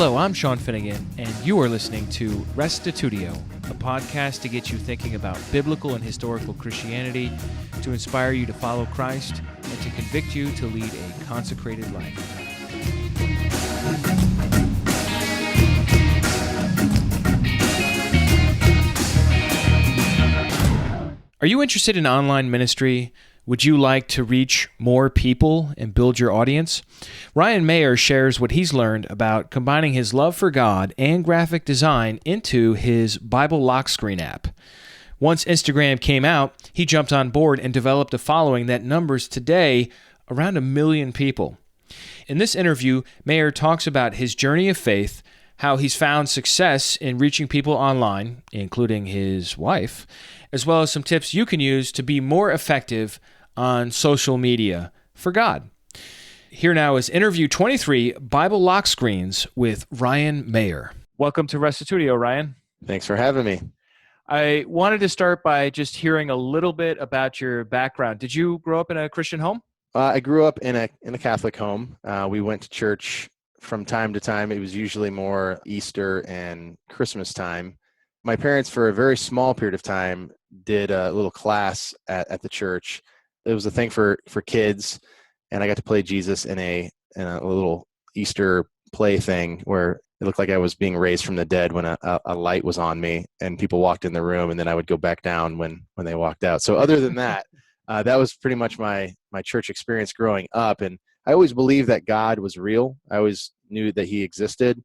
Hello, I'm Sean Finnegan, and you are listening to Restitutio, a podcast to get you thinking about biblical and historical Christianity, to inspire you to follow Christ, and to convict you to lead a consecrated life. Are you interested in online ministry? Would you like to reach more people and build your audience? Ryan Maher shares what he's learned about combining his love for God and graphic design into his Bible lock screen app. Once Instagram came out, he jumped on board and developed a following that numbers today around 1 million people. In this interview, Maher talks about his journey of faith, how he's found success in reaching people online, including his wife, as well as some tips you can use to be more effective on social media for God. Here now is interview 23, Bible Lock Screens with Ryan Maher. Welcome to Restitutio, Ryan. Thanks for having me. I wanted to start by just hearing a little bit about your background. Did you grow up in a Christian home? I grew up in a Catholic home. We went to church from time to time. It was usually more Easter and Christmas time. My parents, for a very small period of time, did a little class at the church. It was a thing for kids, and I got to play Jesus in a little Easter play thing where it looked like I was being raised from the dead when a light was on me and people walked in the room, and then I would go back down when they walked out. So other than that, that was pretty much my church experience growing up. And I always believed that God was real. I always knew that he existed,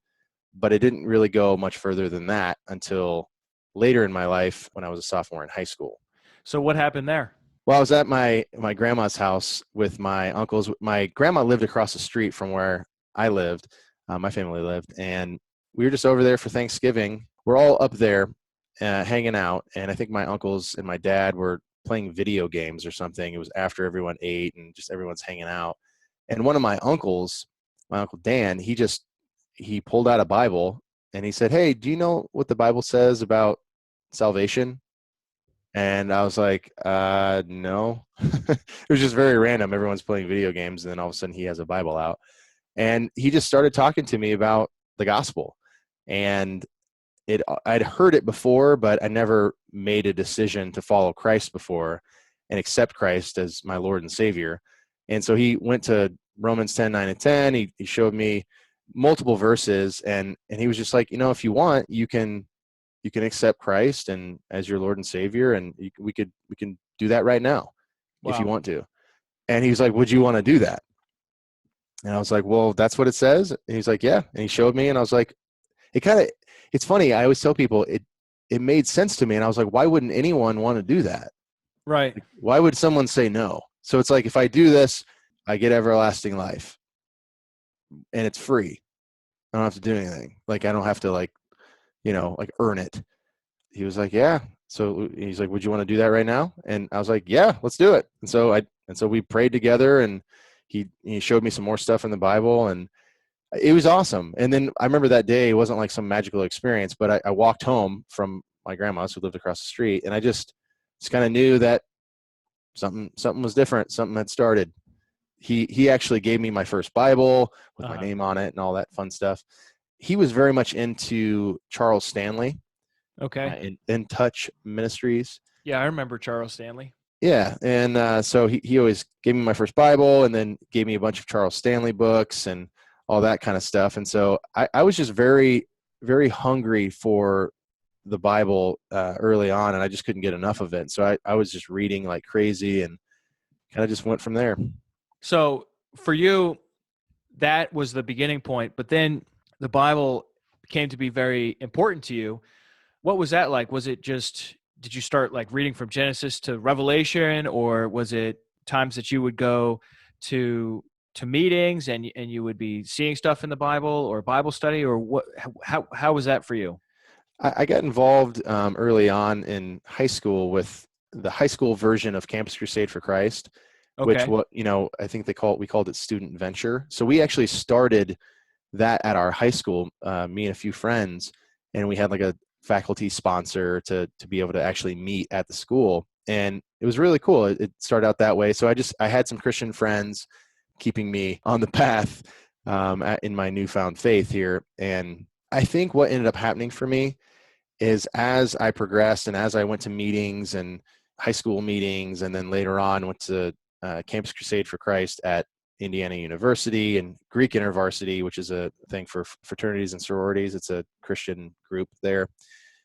but it didn't really go much further than that until later in my life when I was a sophomore in high school. So what happened there? Well, I was at my grandma's house with my uncles. My grandma lived across the street from where I lived, my family lived, and we were just over there for Thanksgiving. We're all up there hanging out, and I think my uncles and my dad were playing video games or something. It was after everyone ate and just everyone's hanging out. And one of my uncles, my Uncle Dan, he pulled out a Bible and he said, "Hey, do you know what the Bible says about salvation?" And I was like, no. It was just very random. Everyone's playing video games, and then all of a sudden he has a Bible out. And he just started talking to me about the gospel. And I'd heard it before, but I never made a decision to follow Christ before and accept Christ as my Lord and Savior. And so he went to Romans 10:9 and 10. He showed me multiple verses, and he was just like, if you want, you can accept Christ and as your Lord and Savior, and we can do that right now. Wow. If you want to. And he was like, "Would you want to do that?" And I was like, "Well, that's what it says." And he's like, "Yeah." And he showed me, and I was like, it's funny. I always tell people it made sense to me, and I was like, why wouldn't anyone want to do that? Right. Like, why would someone say no? So it's like, if I do this, I get everlasting life, and it's free. I don't have to do anything. Like, I don't have to earn it. He was like, "Yeah." So he's like, "Would you want to do that right now?" And I was like, "Yeah, let's do it." And so we prayed together, and he showed me some more stuff in the Bible, and it was awesome. And then I remember that day, it wasn't like some magical experience, but I walked home from my grandma's, who lived across the street, and I just kind of knew that something was different. Something had started. He actually gave me my first Bible with my name on it and all that fun stuff. He was very much into Charles Stanley. Okay. In Touch Ministries. Yeah, I remember Charles Stanley. Yeah, and so he always gave me my first Bible, and then gave me a bunch of Charles Stanley books and all that kind of stuff. And so I was just very, very hungry for the Bible early on, and I just couldn't get enough of it. So I was just reading like crazy, and kind of just went from there. So for you, that was the beginning point, but then the Bible came to be very important to you. What was that like? Was it just, did you start like reading from Genesis to Revelation, or was it times that you would go to meetings and you would be seeing stuff in the Bible or Bible study, or what? How was that for you? I got involved early on in high school with the high school version of Campus Crusade for Christ, okay. which I think we called it Student Venture. So we actually started that at our high school, me and a few friends, and we had like a faculty sponsor to be able to actually meet at the school, and it was really cool. It started out that way. So I had some Christian friends keeping me on the path in my newfound faith here. And I think what ended up happening for me is as I progressed and as I went to meetings and high school meetings, and then later on went to Campus Crusade for Christ at Indiana University and Greek InterVarsity, which is a thing for fraternities and sororities. It's a Christian group there.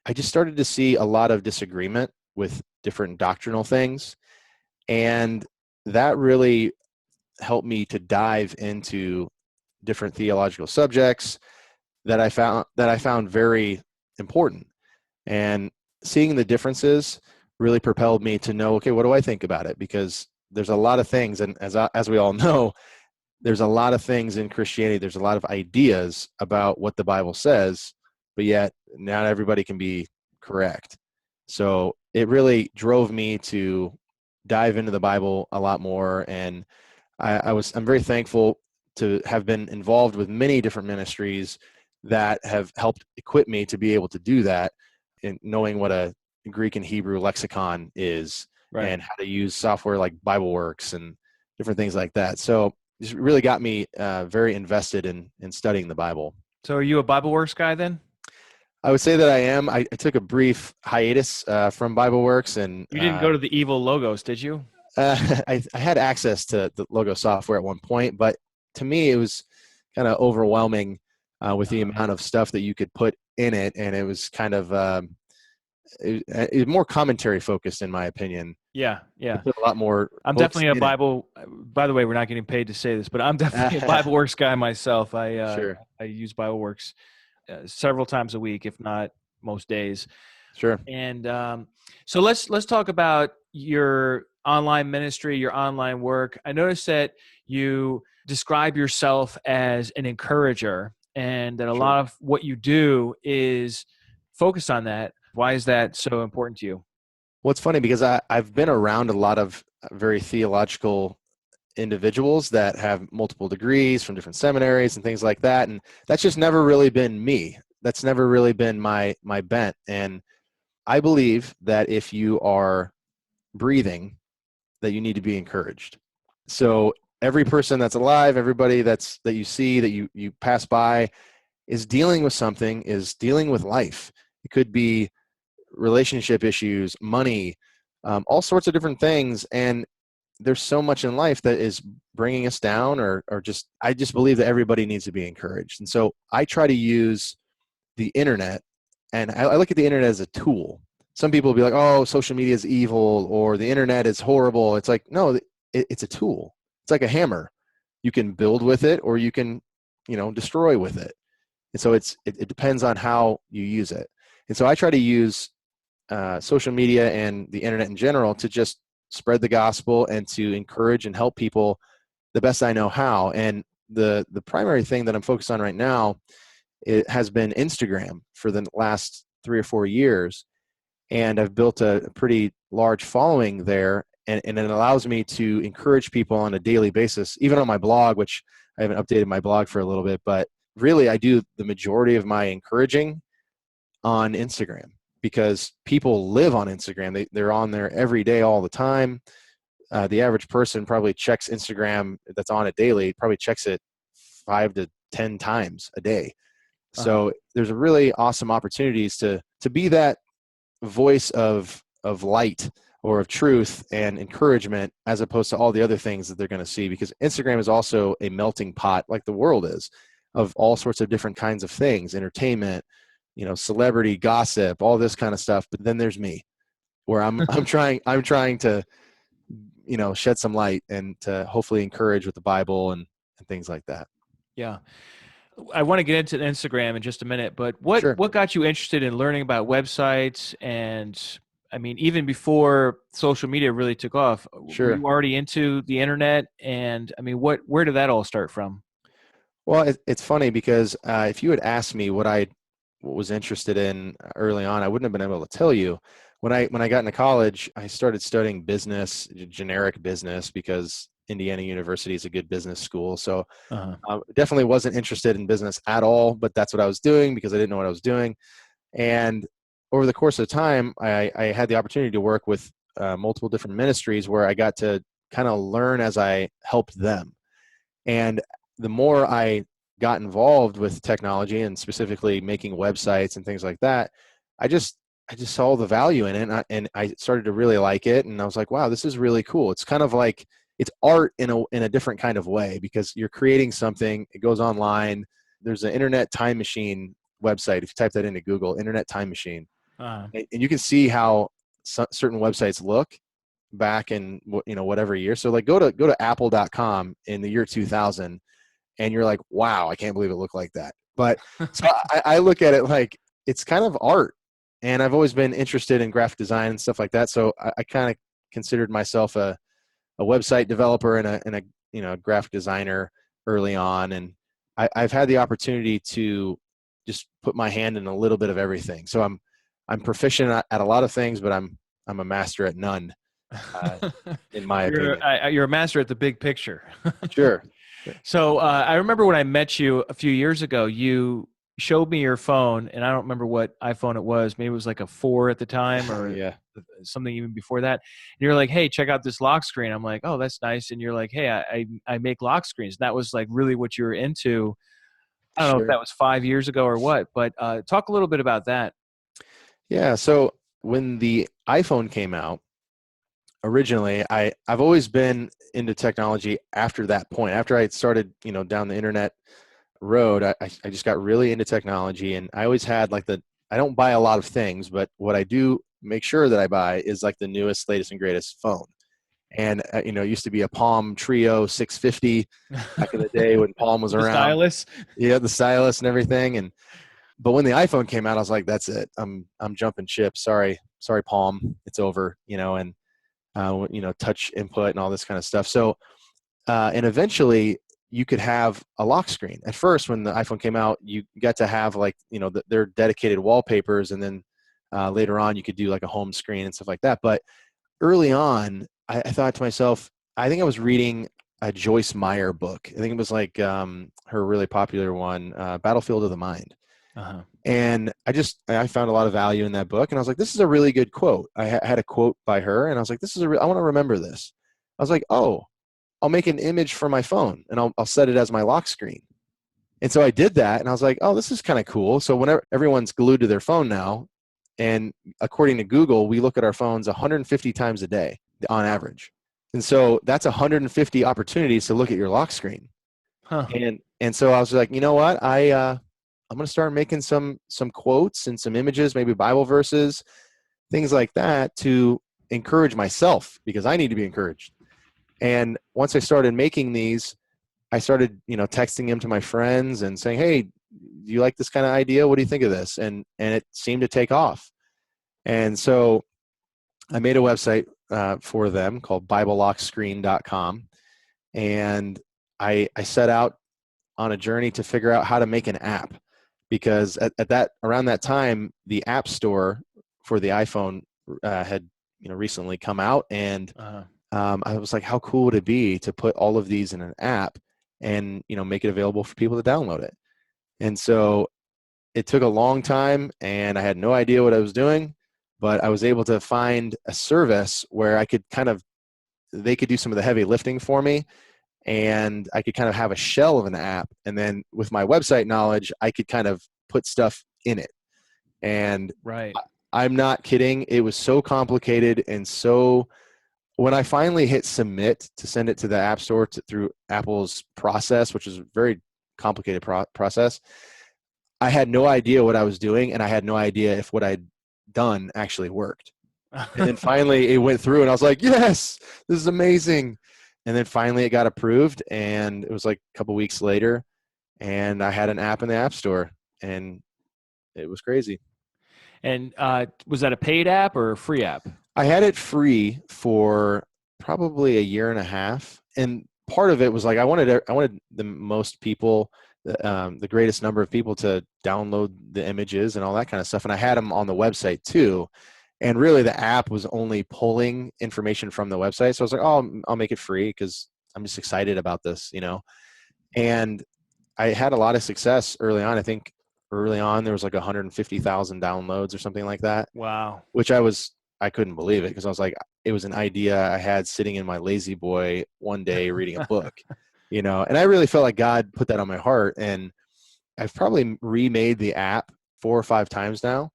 I just started to see a lot of disagreement with different doctrinal things. And that really helped me to dive into different theological subjects that I found very important. And seeing the differences really propelled me to know, okay, what do I think about it? Because there's a lot of things, and as we all know, there's a lot of things in Christianity. There's a lot of ideas about what the Bible says, but yet not everybody can be correct. So it really drove me to dive into the Bible a lot more, and I'm very thankful to have been involved with many different ministries that have helped equip me to be able to do that, and knowing what a Greek and Hebrew lexicon is, Right. and how to use software like BibleWorks and different things like that. So this really got me very invested in studying the Bible. So are you a BibleWorks guy then? I would say that I am. I took a brief hiatus from BibleWorks, and You didn't go to the evil logos, did you? I had access to the logo software at one point, but to me, it was kind of overwhelming with the amount of stuff that you could put in it, and it was kind of it was more commentary focused, in my opinion. Yeah, I yeah. put a lot more I'm hooks definitely a in it. Bible. By the way, we're not getting paid to say this, but I'm definitely a BibleWorks guy myself. Sure, I use BibleWorks several times a week, if not most days. sure, And so let's talk about your online ministry, your online work. I noticed that you describe yourself as an encourager, and that a sure. lot of what you do is focused on that. Why is that so important to you? Well, it's funny because I've been around a lot of very theological individuals that have multiple degrees from different seminaries and things like that, and that's just never really been me. That's never really been my bent. And I believe that if you are breathing, that you need to be encouraged. So every person that's alive, everybody that you see, that you pass by, is dealing with something, is dealing with life. It could be relationship issues, money, all sorts of different things. And there's so much in life that is bringing us down, or just, I just believe that everybody needs to be encouraged. And so I try to use the internet, and I look at the internet as a tool. Some people will be like, oh, social media is evil, or the internet is horrible. It's like, no, it's a tool. It's like a hammer. You can build with it, or you can, destroy with it. And so it depends on how you use it. And so I try to use social media and the internet in general to just spread the gospel and to encourage and help people the best I know how. And the primary thing that I'm focused on right now, it has been Instagram for the last 3 or 4 years. And I've built a pretty large following there. And it allows me to encourage people on a daily basis, even on my blog, which I haven't updated my blog for a little bit, but really I do the majority of my encouraging on Instagram, because people live on Instagram. They're on there every day, all the time. The average person probably checks Instagram, that's on it daily, probably checks it 5 to 10 times a day. Uh-huh. So there's a really awesome opportunities to be that voice of light, or of truth and encouragement, as opposed to all the other things that they're going to see. Because Instagram is also a melting pot, like the world is, of all sorts of different kinds of things, entertainment, celebrity gossip, all this kind of stuff. But then there's me, where I'm trying to, shed some light and to hopefully encourage with the Bible and things like that. Yeah. I want to get into Instagram in just a minute, but what Sure. what got you interested in learning about websites? And I mean, even before social media really took off, were Sure. you already into the internet? And I mean, where did that all start from? Well, it's funny because if you had asked me what I was interested in early on, I wouldn't have been able to tell you. When I got into college, I started studying business, generic business, because Indiana University is a good business school. So Uh-huh. definitely wasn't interested in business at all, but that's what I was doing because I didn't know what I was doing. And over the course of time, I had the opportunity to work with multiple different ministries, where I got to kind of learn as I helped them. And the more I got involved with technology and specifically making websites and things like that, I just I just saw the value in it, and I started to really like it, and I was like, wow, this is really cool. It's kind of like it's art in a different kind of way, because you're creating something. It goes online. There's an Internet Time Machine website. If you type that into Google, Internet Time Machine, Uh, and you can see how certain websites look back in whatever year. So like go to apple.com in the year 2000, and you're like, wow, I can't believe it looked like that. But so I look at it like it's kind of art, and I've always been interested in graphic design and stuff like that. So I kind of considered myself a website developer and a graphic designer early on, and I've had the opportunity to just put my hand in a little bit of everything. So I'm proficient at a lot of things, but I'm a master at none, uh, in my opinion. you're a master at the big picture. Sure. Sure. So I remember when I met you a few years ago, you showed me your phone, and I don't remember what iPhone it was. Maybe it was like a 4 at the time, or Yeah. something even before that. And you're like, "Hey, check out this lock screen." I'm like, "Oh, that's nice." And you're like, "Hey, I make lock screens." And that was like really what you were into. I don't know if Sure. that was 5 years ago or what, but talk a little bit about that. Yeah. So when the iPhone came out, originally, I've always been into technology after that point. After I started, down the internet road, I just got really into technology, and I always had like I don't buy a lot of things, but what I do make sure that I buy is like the newest, latest, and greatest phone. And it used to be a Palm Trio 650 back in the day when Palm was The around. stylus. Yeah, the stylus and everything. And but when the iPhone came out, I was like, that's it. I'm jumping ship. Sorry, Palm. It's over. And touch input and all this kind of stuff. So, and eventually you could have a lock screen. At first, when the iPhone came out, you got to have like, their dedicated wallpapers. And then later on, you could do like a home screen and stuff like that. But early on, I thought to myself, I think I was reading a Joyce Meyer book. I think it was like her really popular one, Battlefield of the Mind. Uh-huh. And I found a lot of value in that book, and I was like, this is a really good quote. I had a quote by her, and I was like, I want to remember this. I was like, oh, I'll make an image for my phone, and I'll set it as my lock screen. And so I did that, and I was like, oh, this is kind of cool. So whenever everyone's glued to their phone now, and according to Google, we look at our phones 150 times a day on average. And so that's 150 opportunities to look at your lock screen. Huh. And so I was like, you know what? I'm going to start making some quotes and some images, maybe Bible verses, things like that, to encourage myself, because I need to be encouraged. And once I started making these, I started, texting them to my friends and saying, "Hey, do you like this kind of idea? What do you think of this?" And it seemed to take off. And so I made a website for them called BibleLockScreen.com, and I set out on a journey to figure out how to make an app, because around that time, the App Store for the iPhone had recently come out, and Uh-huh. I was like, how cool would it be to put all of these in an app and make it available for people to download it? And so it took a long time, and I had no idea what I was doing, but I was able to find a service where I could they could do some of the heavy lifting for me, and I could kind of have a shell of an app, and then with my website knowledge, I could kind of put stuff in it. And Right. I'm not kidding. It was so complicated, and so when I finally hit submit to send it to the App Store through Apple's process, which is a very complicated process, I had no idea what I was doing, and I had no idea if what I'd done actually worked. And then finally it went through, and I was like, yes, this is amazing. And then finally it got approved, and it was like a couple weeks later, and I had an app in the App Store, and it was crazy. And was that a paid app or a free app? I had it free for probably a year and a half, and part of it was like I wanted the most people, the greatest number of people to download the images and all that kind of stuff, and I had them on the website too. And really, the app was only pulling information from the website, so I was like, "Oh, I'll make it free because I'm just excited about this." And I had a lot of success early on. I think early on there was like 150,000 downloads or something like that, Wow. which I couldn't believe it, because I was like, it was an idea I had sitting in my lazy boy one day reading a book. And I really felt like God put that on my heart. And I've probably remade the app 4 or 5 times now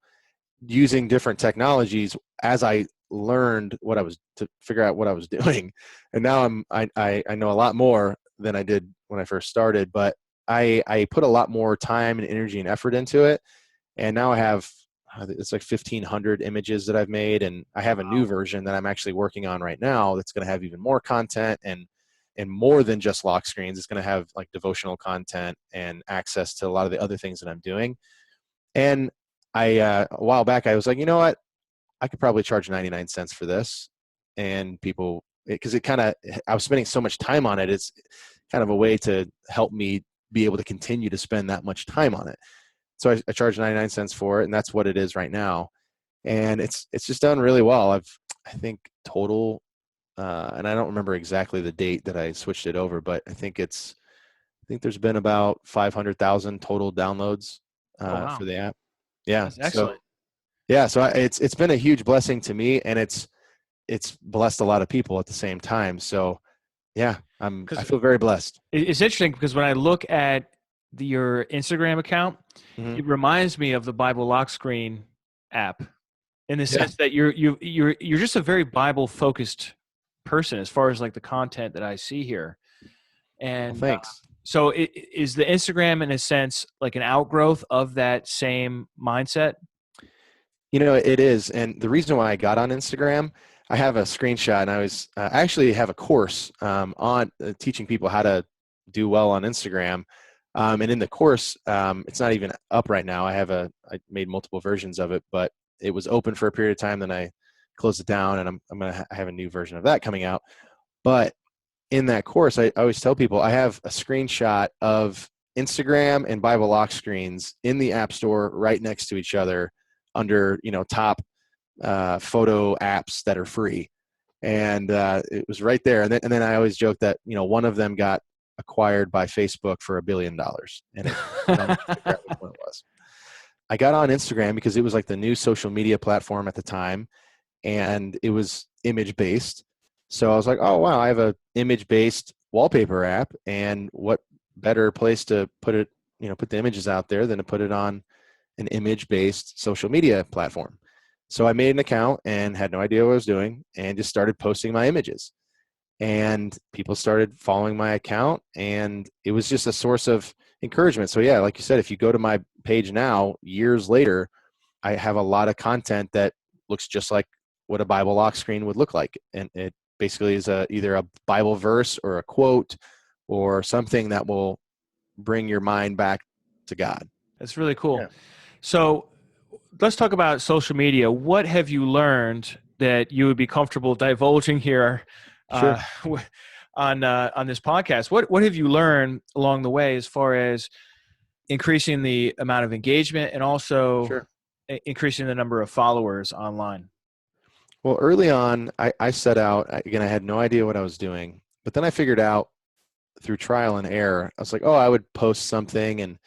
using different technologies as I learned what I was to figure out what I was doing. And now I know a lot more than I did when I first started, but I put a lot more time and energy and effort into it. And now I have, it's like 1,500 images that I've made. And I have a new version that I'm actually working on right now that's going to have even more content and more than just lock screens. It's going to have like devotional content and access to a lot of the other things that I'm doing. And a while back, I was like, you know what? I could probably charge 99 cents for this. And people, because I was spending so much time on it. It's kind of a way to help me be able to continue to spend that much time on it. So I charge 99 cents for it, and that's what it is right now. And it's just done really well. I think total, and I don't remember exactly the date that I switched it over, but I think there's been about 500,000 total downloads Oh, wow. for the app. Yeah. That's So excellent. yeah, so it's been a huge blessing to me, and it's blessed a lot of people at the same time. So yeah, I Because feel very blessed. it's interesting because when I look at your Instagram account, Hmm. it reminds me of the Bible lock screen app in the Yeah. sense that you're just a very Bible focused person as far as like the content that I see here. Well, And thanks. so is the Instagram in a sense like an outgrowth of that same mindset? It is. And the reason why I got on Instagram, I have a screenshot, and I actually have a course on teaching people how to do well on Instagram. And in the course, it's not even up right now. I made multiple versions of it, but it was open for a period of time. Then I closed it down, and I'm going to have a new version of that coming out. But in that course, I always tell people I have a screenshot of Instagram and Bible lock screens in the App Store right next to each other under top photo apps that are free, and it was right there. And then I always joke that one of them got acquired by Facebook for $1 billion, and I'll never figure out which one it was. I got on Instagram because it was like the new social media platform at the time, and it was image based. So I was like, oh wow, I have a image based wallpaper app, and what better place to put it, put the images out there than to put it on an image based social media platform. So I made an account and had no idea what I was doing and just started posting my images. And people started following my account, and it was just a source of encouragement. So yeah, like you said, if you go to my page now, years later, I have a lot of content that looks just like what a Bible lock screen would look like. And it basically is either a Bible verse or a quote or something that will bring your mind back to God. That's really cool. Yeah. So let's talk about social media. What have you learned that you would be comfortable divulging here Sure. uh, on this podcast? What have you learned along the way as far as increasing the amount of engagement and also Sure. increasing the number of followers online? Well, early on, I set out, again, I had no idea what I was doing, but then I figured out through trial and error. I was like, oh, I would post something and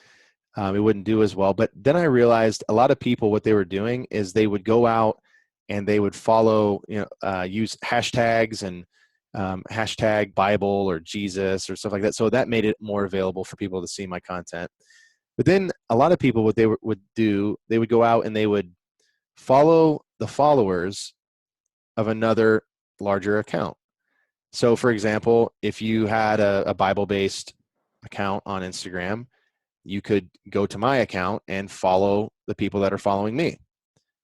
it wouldn't do as well. But then I realized a lot of people, what they were doing is they would go out and they would follow, use hashtags and hashtag Bible or Jesus or stuff like that. So that made it more available for people to see my content. But then a lot of people, what they would do, they would go out and they would follow the followers of another larger account. So, for example, if you had a Bible based account on Instagram, you could go to my account and follow the people that are following me.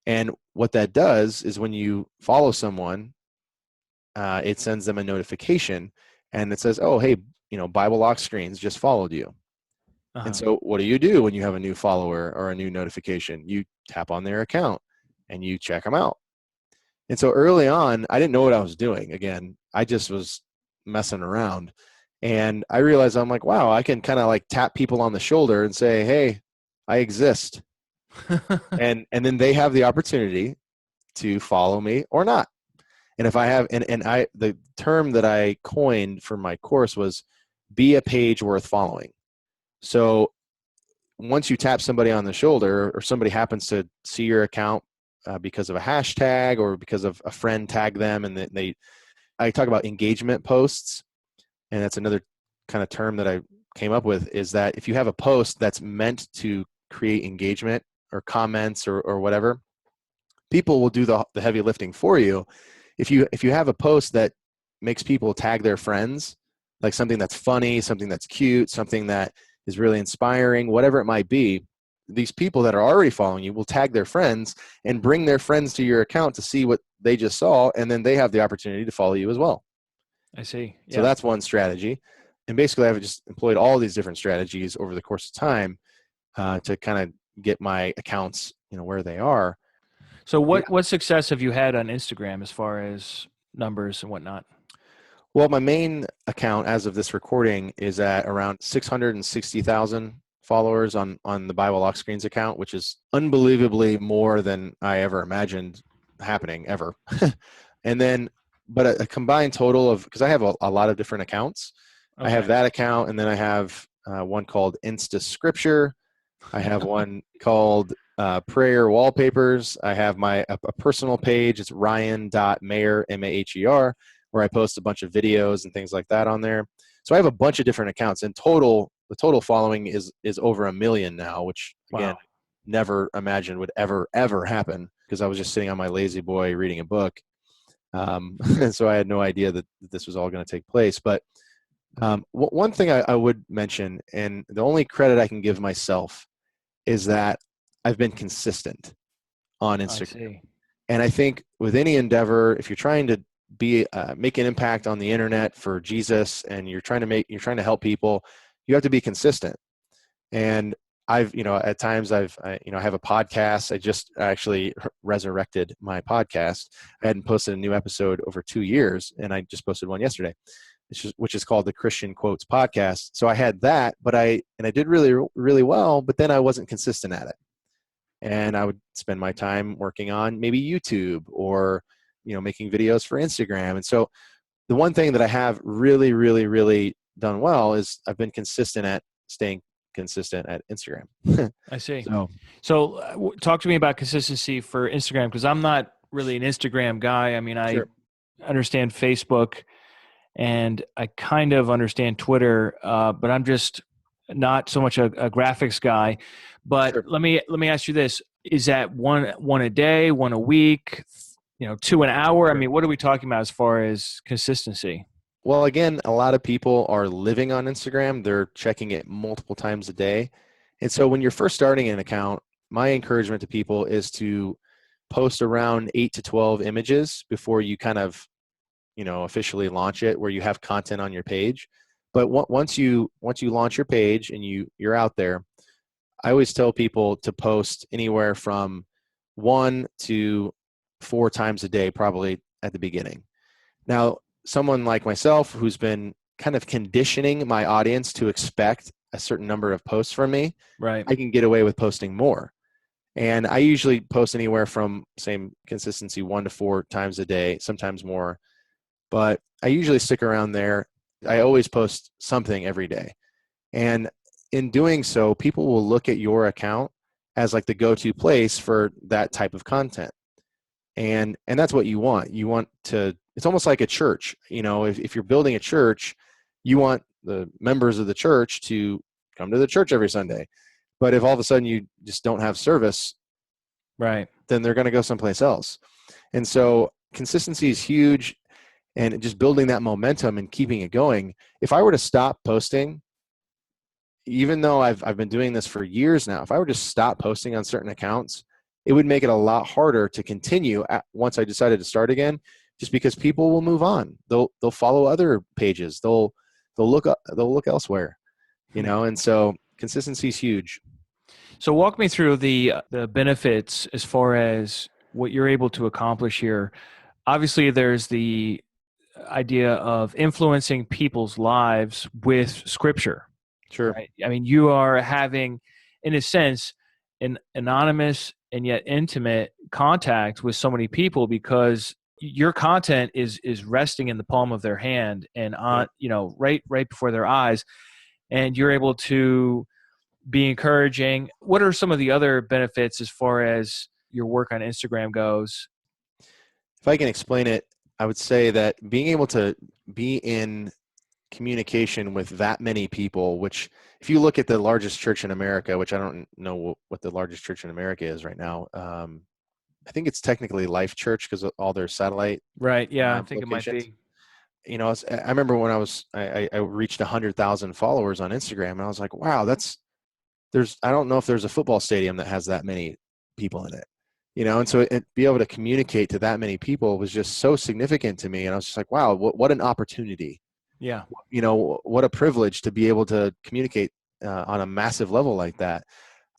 And what that does is when you follow someone, it sends them a notification and it says, oh, hey, Bible Lock Screens just followed you. And Uh-huh. so what do when you have a new follower or a new notification? You tap on their account and you check them out. And so early on, I didn't know what I was doing. Again, I just was messing around. And I realized I'm like, wow, I can kind of like tap people on the shoulder and say, hey, I exist. And then they have the opportunity to follow me or not. And if I have, the term that I coined for my course was be a page worth following. So once you tap somebody on the shoulder or somebody happens to see your account because of a hashtag or because of a friend tagged them, and I talk about engagement posts, and that's another kind of term that I came up with is that if you have a post that's meant to create engagement or comments or whatever, people will do the heavy lifting for you. If you have a post that makes people tag their friends, like something that's funny, something that's cute, something that is really inspiring, whatever it might be, these people that are already following you will tag their friends and bring their friends to your account to see what they just saw, and then they have the opportunity to follow you as well. I see. So Yeah. that's one strategy. And basically, I've just employed all these different strategies over the course of time to kind of get my accounts, where they are. So Yeah. what success have you had on Instagram as far as numbers and whatnot? Well, my main account as of this recording is at around 660,000 followers on the Bible Lock Screens account, which is unbelievably more than I ever imagined happening ever. And then, but a combined total of, because I have a lot of different accounts. I have Okay. that account, and then I have one called Insta Scripture. I have one called Prayer Wallpapers. I have a personal page. It's ryan.maher, M-A-H-E-R, where I post a bunch of videos and things like that on there. So I have a bunch of different accounts. In total, the total following is over 1 million now, which, again, Wow. never imagined would ever happen, because I was just sitting on my lazy boy reading a book. And so I had no idea that this was all going to take place. But one thing I would mention, and the only credit I can give myself, is that I've been consistent on I Instagram. see. And I think with any endeavor, if you're trying to make an impact on the internet for Jesus, and you're trying to help people, you have to be consistent. And I've, at times I have a podcast. I just actually resurrected my podcast. I hadn't posted a new episode over 2 years, and I just posted one yesterday, which is called the Christian Quotes Podcast. So I had that, but I did really, really well, but then I wasn't consistent at it. And I would spend my time working on maybe YouTube or, making videos for Instagram. And so the one thing that I have really, really, really done well is I've been consistent at staying consistent at Instagram. I see. So So talk to me about consistency for Instagram, because I'm not really an Instagram guy. I mean, I sure. understand Facebook and I kind of understand Twitter, but I'm just not so much a graphics guy. But Sure. let me ask you this: is that one a day, one a week, 2 an hour? I Sure. mean, what are we talking about as far as consistency? Well, again, a lot of people are living on Instagram. They're checking it multiple times a day. And so when you're first starting an account, my encouragement to people is to post around 8 to 12 images before you kind of, officially launch it, where you have content on your page. But once you launch your page and you're out there, I always tell people to post anywhere from 1 to 4 times a day, probably at the beginning. Now, someone like myself who's been kind of conditioning my audience to expect a certain number of posts from me, Right. I can get away with posting more. And I usually post anywhere from, same consistency, 1 to 4 times a day, sometimes more. But I usually stick around there. I always post something every day. And in doing so, people will look at your account as like the go-to place for that type of content. And that's what you want. You want to, it's almost like a church. If you're building a church, you want the members of the church to come to the church every Sunday. But if all of a sudden you just don't have service, Right. then they're going to go someplace else. And so consistency is huge, and just building that momentum and keeping it going. If I were to stop posting, even though I've been doing this for years now, if I were to stop posting on certain accounts, it would make it a lot harder to continue once I decided to start again, just because people will move on. They'll follow other pages. They'll look elsewhere, and so consistency is huge. So walk me through the benefits as far as what you're able to accomplish here. Obviously, there's the idea of influencing people's lives with scripture, Sure. right? I mean, you are having, in a sense, an anonymous and yet intimate contact with so many people, because your content is resting in the palm of their hand and on, Right. right before their eyes, and you're able to be encouraging. What are some of the other benefits as far as your work on Instagram goes? If I can explain it, I would say that being able to be in communication with that many people, which if you look at the largest church in America, which I don't know what the largest church in America is right now. I think it's technically Life Church because of all their satellite Right. Yeah, I think it might locations. be. I remember when I reached 100,000 followers on Instagram, and I was like, wow, I don't know if there's a football stadium that has that many people in it, and so be able to communicate to that many people was just so significant to me. And I was just like, wow, what an opportunity, Yeah. what a privilege to be able to communicate on a massive level like that.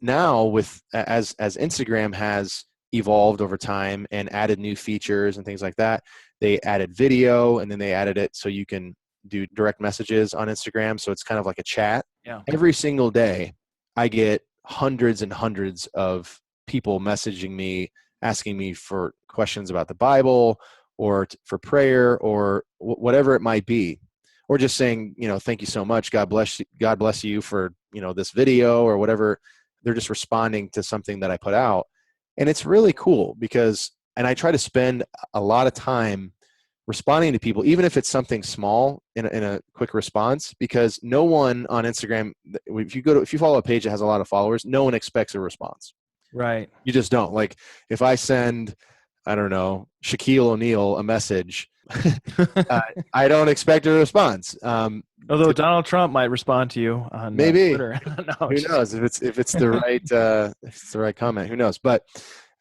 Now as Instagram has evolved over time and added new features and things like that, they added video, and then they added it so you can do direct messages on Instagram. So it's kind of like a chat. Yeah. Every single day, I get hundreds and hundreds of people messaging me, asking me for questions about the Bible or for prayer or whatever it might be, or just saying, thank you so much. God bless you for, this video or whatever. They're just responding to something that I put out. And it's really cool and I try to spend a lot of time responding to people, even if it's something small in a quick response, because no one on Instagram, if you follow a page that has a lot of followers, no one expects a response. Right. You just don't. Like if I send, I don't know, Shaquille O'Neal a message, I don't expect a response. Although Donald Trump might respond to you on Maybe. Twitter. No, Who knows if it's the right if it's the right comment? Who knows? But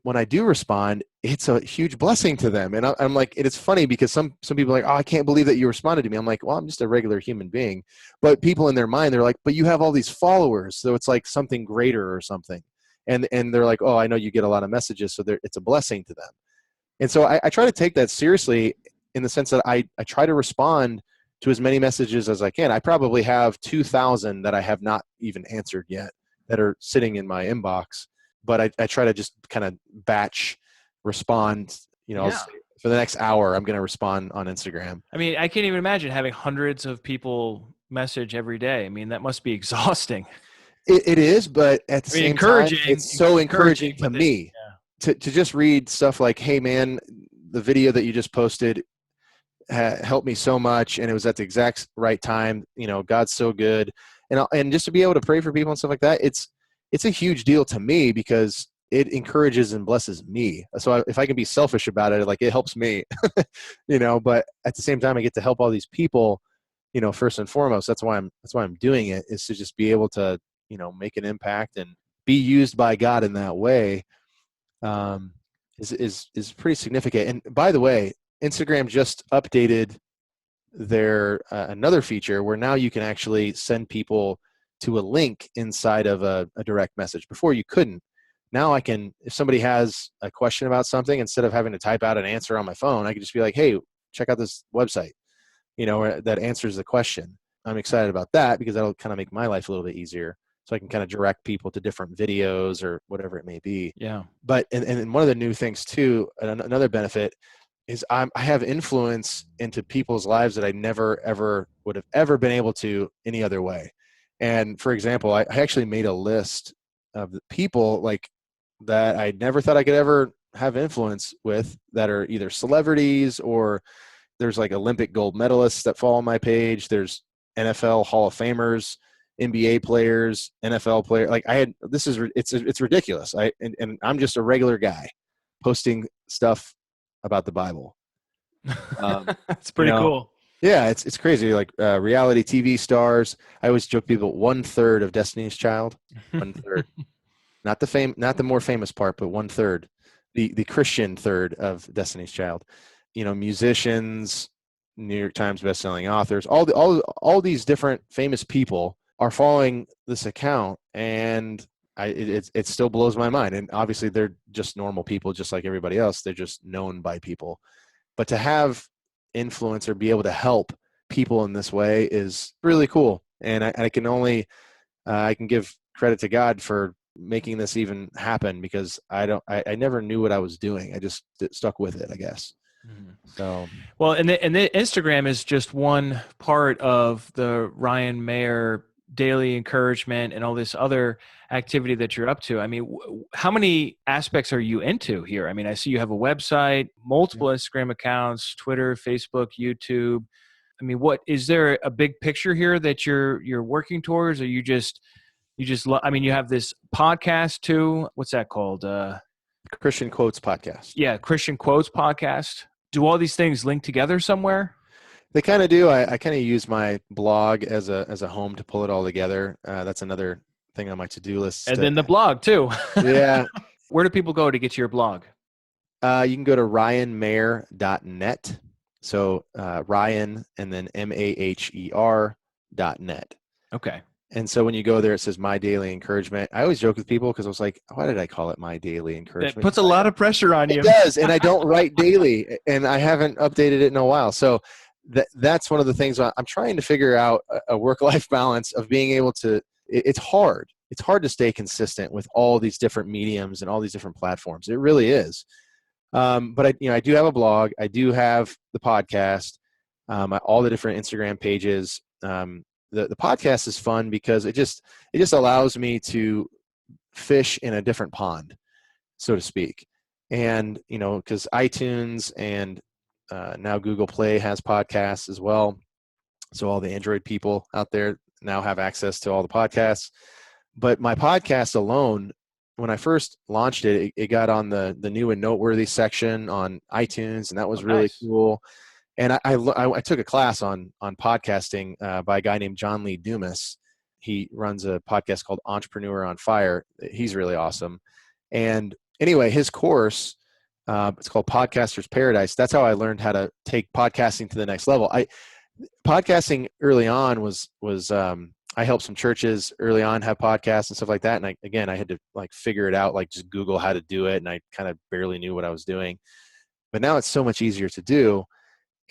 when I do respond, it's a huge blessing to them. And I'm like, it's funny because some people are like, oh, I can't believe that you responded to me. I'm like, well, I'm just a regular human being. But people in their mind, they're like, but you have all these followers, so it's like something greater or something. And they're like, oh, I know you get a lot of messages, so it's a blessing to them. And so I try to take that seriously in the sense that I try to respond to as many messages as I can. I probably have 2,000 that I have not even answered yet that are sitting in my inbox, but I try to just kind of batch respond, Yeah. for the next hour, I'm going to respond on Instagram. I mean, I can't even imagine having hundreds of people message every day. I mean, that must be exhausting. It is, but at the same time, it's so encouraging to me to just read stuff like, hey man, the video that you just posted helped me so much, and it was at the exact right time. God's so good, and just to be able to pray for people and stuff like that, it's a huge deal to me because it encourages and blesses me. So if I can be selfish about it, like it helps me, But at the same time, I get to help all these people. First and foremost, that's why I'm doing it, is to just be able to make an impact and be used by God in that way. Is pretty significant. And by the way, Instagram just updated their another feature where now you can actually send people to a link inside of a direct message. Before you couldn't. Now I can, if somebody has a question about something, instead of having to type out an answer on my phone, I can just be like, hey, check out this website, that answers the question. I'm excited about that because that'll kind of make my life a little bit easier. So I can kind of direct people to different videos or whatever it may be. Yeah. But, and one of the new things too, another benefit is I have influence into people's lives that I never, ever would have ever been able to any other way. And for example, I actually made a list of the people like that I never thought I could ever have influence with, that are either celebrities, or there's like Olympic gold medalists that follow my page. There's NFL Hall of Famers, NBA players, NFL player. Like it's ridiculous. And I'm just a regular guy posting stuff about the Bible. That's pretty cool. Yeah, it's crazy. Like reality TV stars. I always joke people, 1/3 of Destiny's Child, 1/3. Not the more famous part, but 1/3, the Christian third of Destiny's Child. Musicians, New York Times bestselling authors, all these different famous people are following this account, and it still blows my mind. And obviously, they're just normal people, just like everybody else. They're just known by people. But to have influence or be able to help people in this way is really cool. And I can only I can give credit to God for making this even happen, because I never knew what I was doing. I just stuck with it, I guess. So, well, and the Instagram is just one part of the Ryan Maher daily encouragement and all this other activity that you're up to. I mean, how many aspects are you into here? I mean, I see you have a website, multiple Instagram accounts, Twitter, Facebook, YouTube. I mean, what is there a big picture here that you're working towards, or I mean, you have this podcast too. What's that called? Christian Quotes podcast. Yeah, Christian Quotes podcast. Do all these things link together somewhere? They kind of do. I kind of use my blog as a home to pull it all together. That's another thing on my to-do list. And then the blog too. Yeah. Where do people go to get to your blog? You can go to ryanmaher.net. So Ryan and then MAHER.net. Okay. And so when you go there, it says My Daily Encouragement. I always joke with people because I was like, why did I call it My Daily Encouragement? That puts a lot of pressure on you. It does, and I don't write daily, and I haven't updated it in a while. So that's one of the things I'm trying to figure out a work-life balance of being able to. It's hard. It's hard to stay consistent with all these different mediums and all these different platforms. It really is. But I do have a blog. I do have the podcast, all the different Instagram pages. The podcast is fun because it just allows me to fish in a different pond, so to speak. And because iTunes and now Google Play has podcasts as well, so all the Android people out there now have access to all the podcasts. But my podcast alone, when I first launched it, it got on the new and noteworthy section on iTunes, and that was really nice. cool. And I took a class on podcasting by a guy named John Lee Dumas. He runs a podcast called Entrepreneur on Fire. He's really awesome. And anyway, his course, it's called Podcaster's Paradise. That's how I learned how to take podcasting to the next level. Podcasting early on was I helped some churches early on have podcasts and stuff like that. And I had to figure it out, just Google how to do it. And I kind of barely knew what I was doing. But now it's so much easier to do.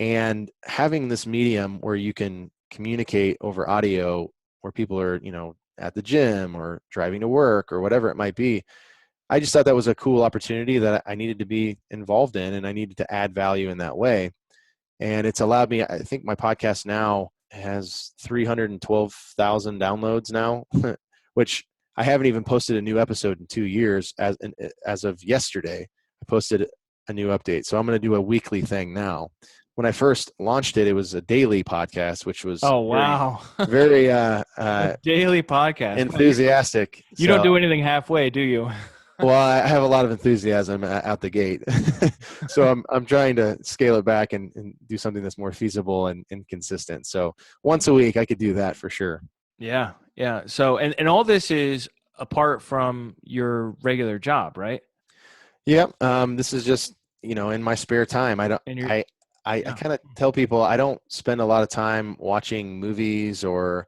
And having this medium where you can communicate over audio, where people are, at the gym or driving to work or whatever it might be, I just thought that was a cool opportunity that I needed to be involved in, and I needed to add value in that way. And it's allowed me, I think my podcast now has 312,000 downloads now, which I haven't even posted a new episode in 2 years. As of yesterday, I posted a new update. So I'm going to do a weekly thing now. When I first launched it, it was a daily podcast, which was very daily podcast, enthusiastic. You don't do anything halfway, do you? Well, I have a lot of enthusiasm out the gate. So I'm trying to scale it back and do something that's more feasible and consistent. So once a week, I could do that for sure. Yeah. Yeah. So, and all this is apart from your regular job, right? Yeah. This is just, in my spare time. I kind of tell people I don't spend a lot of time watching movies or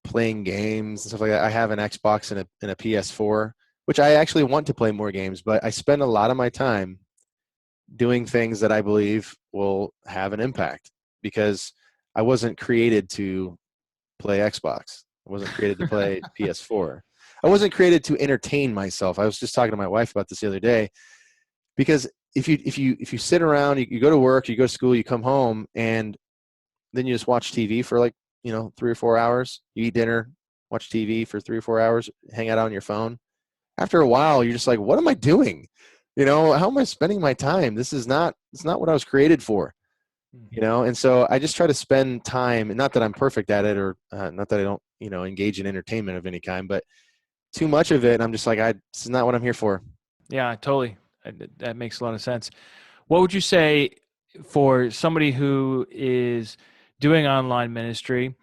playing games and stuff like that. I have an Xbox and a PS4, which I actually want to play more games, but I spend a lot of my time doing things that I believe will have an impact, because I wasn't created to play Xbox. I wasn't created to play PS4. I wasn't created to entertain myself. I was just talking to my wife about this the other day, because if you sit around, you go to work, you go to school, you come home, and then you just watch TV for 3 or 4 hours. You eat dinner, watch TV for 3 or 4 hours, hang out on your phone. After a while, you're just like, what am I doing? How am I spending my time? It's not what I was created for. And so I just try to spend time, and not that I'm perfect at it, or not that I don't, engage in entertainment of any kind, but too much of it, I'm just like, this is not what I'm here for. Yeah, totally. That makes a lot of sense. What would you say for somebody who is doing online ministry?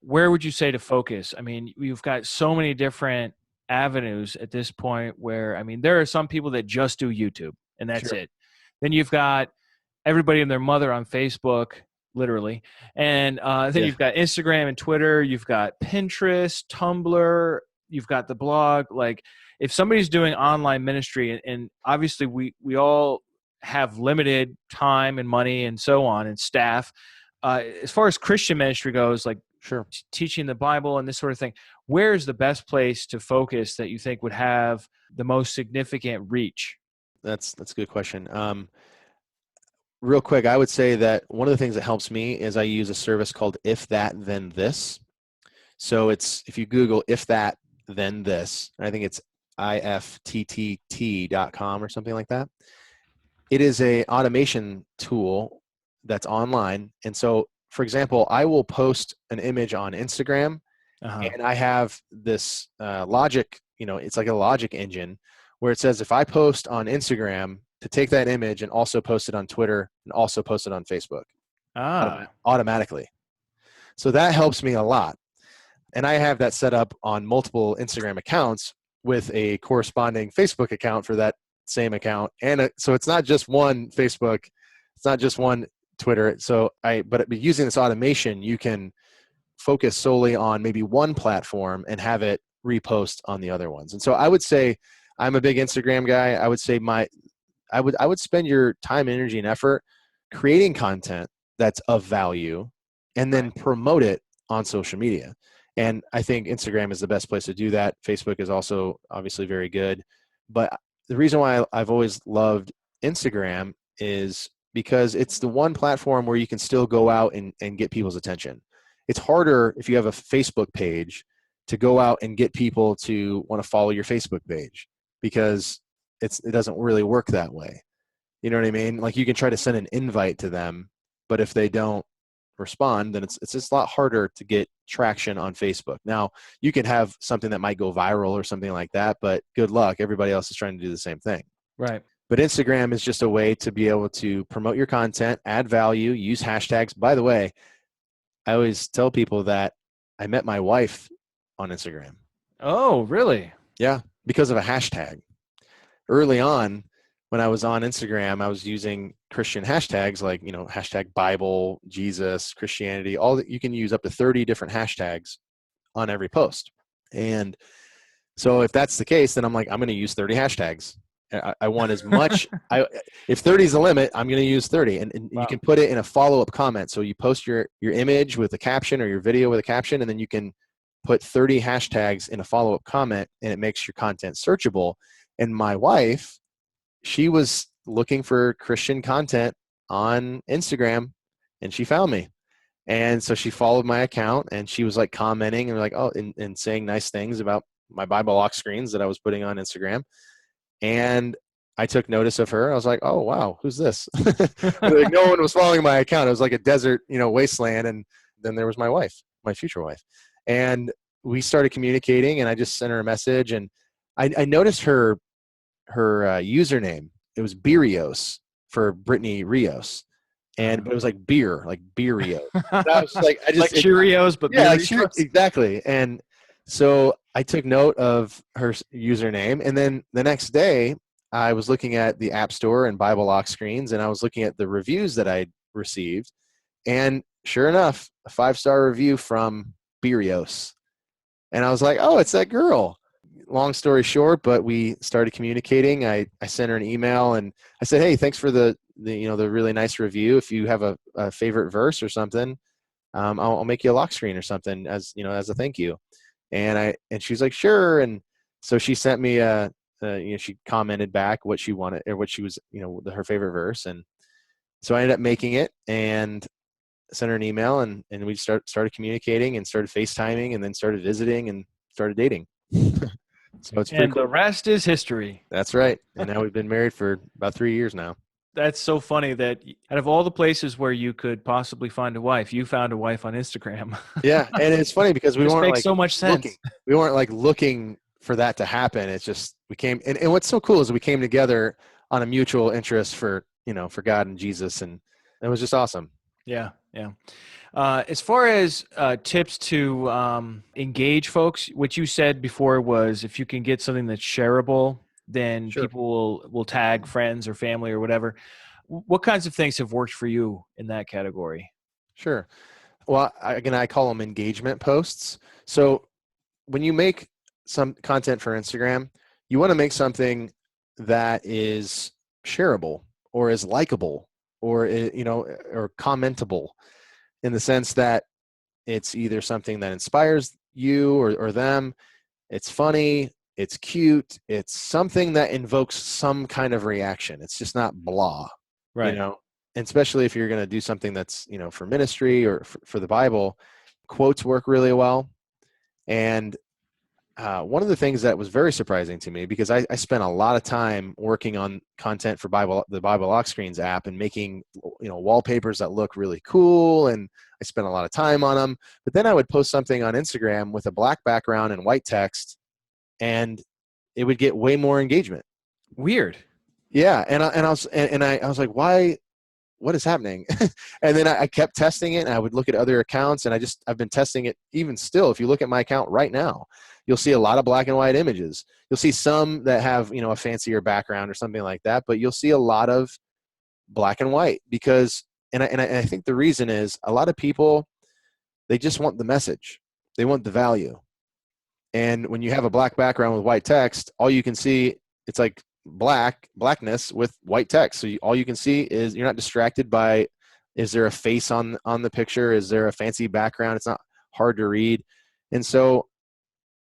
Where would you say to focus? I mean, you've got so many different avenues at this point where, there are some people that just do YouTube and that's Sure. it. Then you've got everybody and their mother on Facebook, literally. And then you've got Instagram and Twitter. You've got Pinterest, Tumblr. You've got the blog. If somebody's doing online ministry, and obviously we all have limited time and money and so on and staff, as far as Christian ministry goes, sure, teaching the Bible and this sort of thing, where's the best place to focus that you think would have the most significant reach? That's a good question. Real quick, I would say that one of the things that helps me is I use a service called If That Then This. So if you Google If That Then This, I think it's ifttt.com or something like that. It is a automation tool that's online. And so for example, I will post an image on Instagram, Uh-huh. and I have this logic, it's like a logic engine where it says if I post on Instagram to take that image and also post it on Twitter and also post it on Facebook Ah, automatically. So that helps me a lot. And I have that set up on multiple Instagram accounts with a corresponding Facebook account for that same account. And so it's not just one Facebook, it's not just one Twitter. But using this automation, you can focus solely on maybe one platform and have it repost on the other ones. And so I would say I'm a big Instagram guy. I would say I would spend your time, energy, and effort creating content that's of value and then right. promote it on social media. And I think Instagram is the best place to do that. Facebook is also obviously very good. But the reason why I've always loved Instagram is because it's the one platform where you can still go out and get people's attention. It's harder if you have a Facebook page to go out and get people to want to follow your Facebook page because it doesn't really work that way. You know what I mean? Like you can try to send an invite to them, but if they don't respond, then it's just a lot harder to get traction on Facebook. Now, you can have something that might go viral or something like that, but good luck. Everybody else is trying to do the same thing. Right. But Instagram is just a way to be able to promote your content, add value, use hashtags. By the way, I always tell people that I met my wife on Instagram. Oh, really? Yeah, because of a hashtag. Early on, when I was on Instagram, I was using Christian hashtags like, hashtag Bible, Jesus, Christianity, all that. You can use up to 30 different hashtags on every post. And so if that's the case, then I'm like, I'm going to use 30 hashtags. I want as much. If 30 is the limit, I'm going to use 30. And Wow. you can put it in a follow-up comment. So you post your image with a caption or your video with a caption, and then you can put 30 hashtags in a follow-up comment, and it makes your content searchable. And my wife, she was looking for Christian content on Instagram, and she found me. And so she followed my account, and she was like commenting and like, and saying nice things about my Bible lock screens that I was putting on Instagram. And I took notice of her. I was like, oh, wow, who's this? Like, no one was following my account. It was like a desert, wasteland. And then there was my wife, my future wife. And we started communicating, and I just sent her a message. And I noticed her username. It was Birios for Brittany Rios. But it was like beer, like Beerio. And I was like, like Cheerios, but yeah, Cheerios. exactly. And so I took note of her username, and then the next day I was looking at the App Store and Bible lock screens, and I was looking at the reviews that I'd received, and sure enough, a 5-star review from Birios. And I was like, oh, it's that girl. Long story short, but we started communicating. I sent her an email, and I said, hey, thanks for the really nice review. If you have a favorite verse or something, I'll make you a lock screen or something as a thank you. And she's like, sure. And so she sent me she commented back what she wanted or what she was, her favorite verse. And so I ended up making it and sent her an email, and we started communicating and started FaceTiming and then started visiting and started dating. So it's pretty And cool. the rest is history. That's right. And now we've been married for about 3 years now. That's so funny that out of all the places where you could possibly find a wife, you found a wife on Instagram. Yeah, and it's funny because we This weren't makes like so much sense. we weren't like looking for that to happen. It's just we came, and what's so cool is we came together on a mutual interest for for God and Jesus, and it was just awesome. Yeah, yeah. As far as tips to engage folks, what you said before was if you can get something that's shareable, then Sure. people will tag friends or family or whatever. What kinds of things have worked for you in that category? Sure. Well, I call them engagement posts. So when you make some content for Instagram, you want to make something that is shareable or is likable or or commentable, in the sense that it's either something that inspires you or them, it's funny, it's cute, it's something that invokes some kind of reaction. It's just not blah, Right. and especially if you're going to do something that's, for ministry or for the Bible, quotes work really well. And one of the things that was very surprising to me, because I spent a lot of time working on content for the Bible Lock Screens app and making, wallpapers that look really cool, and I spent a lot of time on them. But then I would post something on Instagram with a black background and white text, and it would get way more engagement. Weird. Yeah, I was like, why? What is happening? And then I kept testing it, and I would look at other accounts, and I've been testing it even still. If you look at my account right now, you'll see a lot of black and white images. You'll see some that have, a fancier background or something like that, but you'll see a lot of black and white because, and I think the reason is a lot of people, they just want the message. They want the value. And when you have a black background with white text, all you can see, it's like blackness with white text. So all you can see is, you're not distracted by, is there a face on the picture? Is there a fancy background? It's not hard to read. And so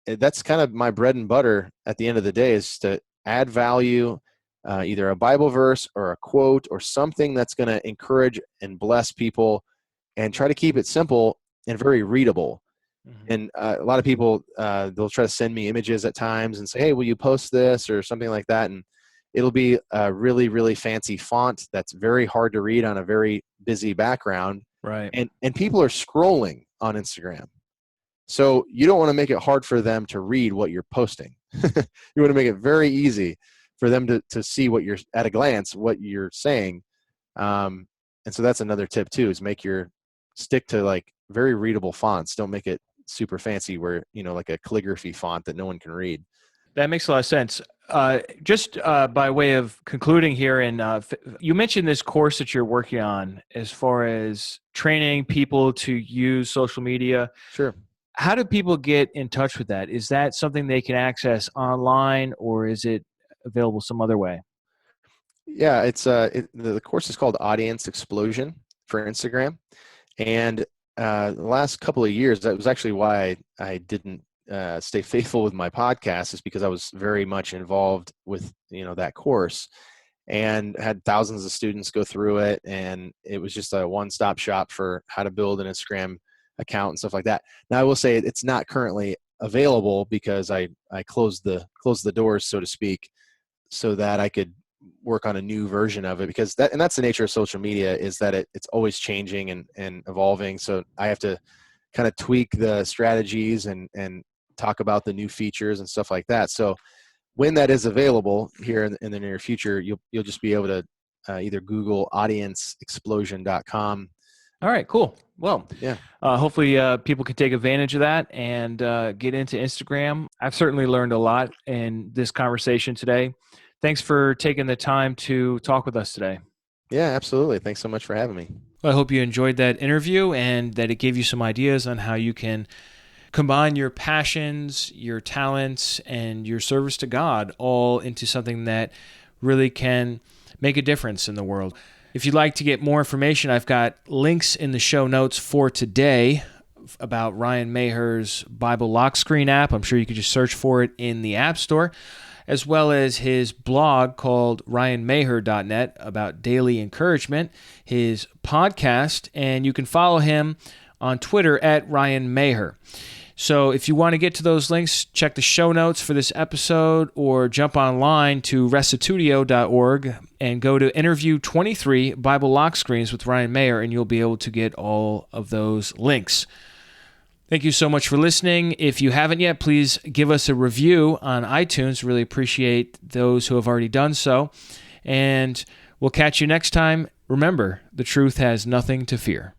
that's kind of my bread and butter at the end of the day, is to add value, either a Bible verse or a quote or something that's going to encourage and bless people, and try to keep it simple and very readable. Mm-hmm. And a lot of people, they'll try to send me images at times and say, hey, will you post this or something like that? And it'll be a really, really fancy font that's very hard to read on a very busy background. Right. And people are scrolling on Instagram. So you don't want to make it hard for them to read what you're posting. You want to make it very easy for them to see what you're, at a glance, what you're saying. And so that's another tip too, is stick to like very readable fonts. Don't make it super fancy where, like a calligraphy font that no one can read. That makes a lot of sense. Just by way of concluding here, and you mentioned this course that you're working on as far as training people to use social media. Sure. How do people get in touch with that? Is that something they can access online, or is it available some other way? Yeah, the course is called Audience Explosion for Instagram. And the last couple of years, that was actually why I didn't stay faithful with my podcast, is because I was very much involved with, that course, and had thousands of students go through it. And it was just a one-stop shop for how to build an Instagram account and stuff like that. Now I will say it's not currently available because I closed the doors, so to speak, so that I could work on a new version of it, because that's the nature of social media, is that it's always changing and evolving. So I have to kind of tweak the strategies and talk about the new features and stuff like that. So when that is available here in the near future, you'll just be able to either Google audienceexplosion.com. All right, cool. Well, yeah. Hopefully people can take advantage of that and get into Instagram. I've certainly learned a lot in this conversation today. Thanks for taking the time to talk with us today. Yeah, absolutely. Thanks so much for having me. Well, I hope you enjoyed that interview and that it gave you some ideas on how you can combine your passions, your talents, and your service to God all into something that really can make a difference in the world. If you'd like to get more information, I've got links in the show notes for today about Ryan Maher's Bible Lock Screen app. I'm sure you could just search for it in the App Store, as well as his blog called ryanmaher.net about daily encouragement, his podcast, and you can follow him on Twitter at Ryan Maher. So if you want to get to those links, check the show notes for this episode or jump online to restitutio.org and go to interview 23 Bible Lock Screens with Ryan Maher, and you'll be able to get all of those links. Thank you so much for listening. If you haven't yet, please give us a review on iTunes. Really appreciate those who have already done so. And we'll catch you next time. Remember, the truth has nothing to fear.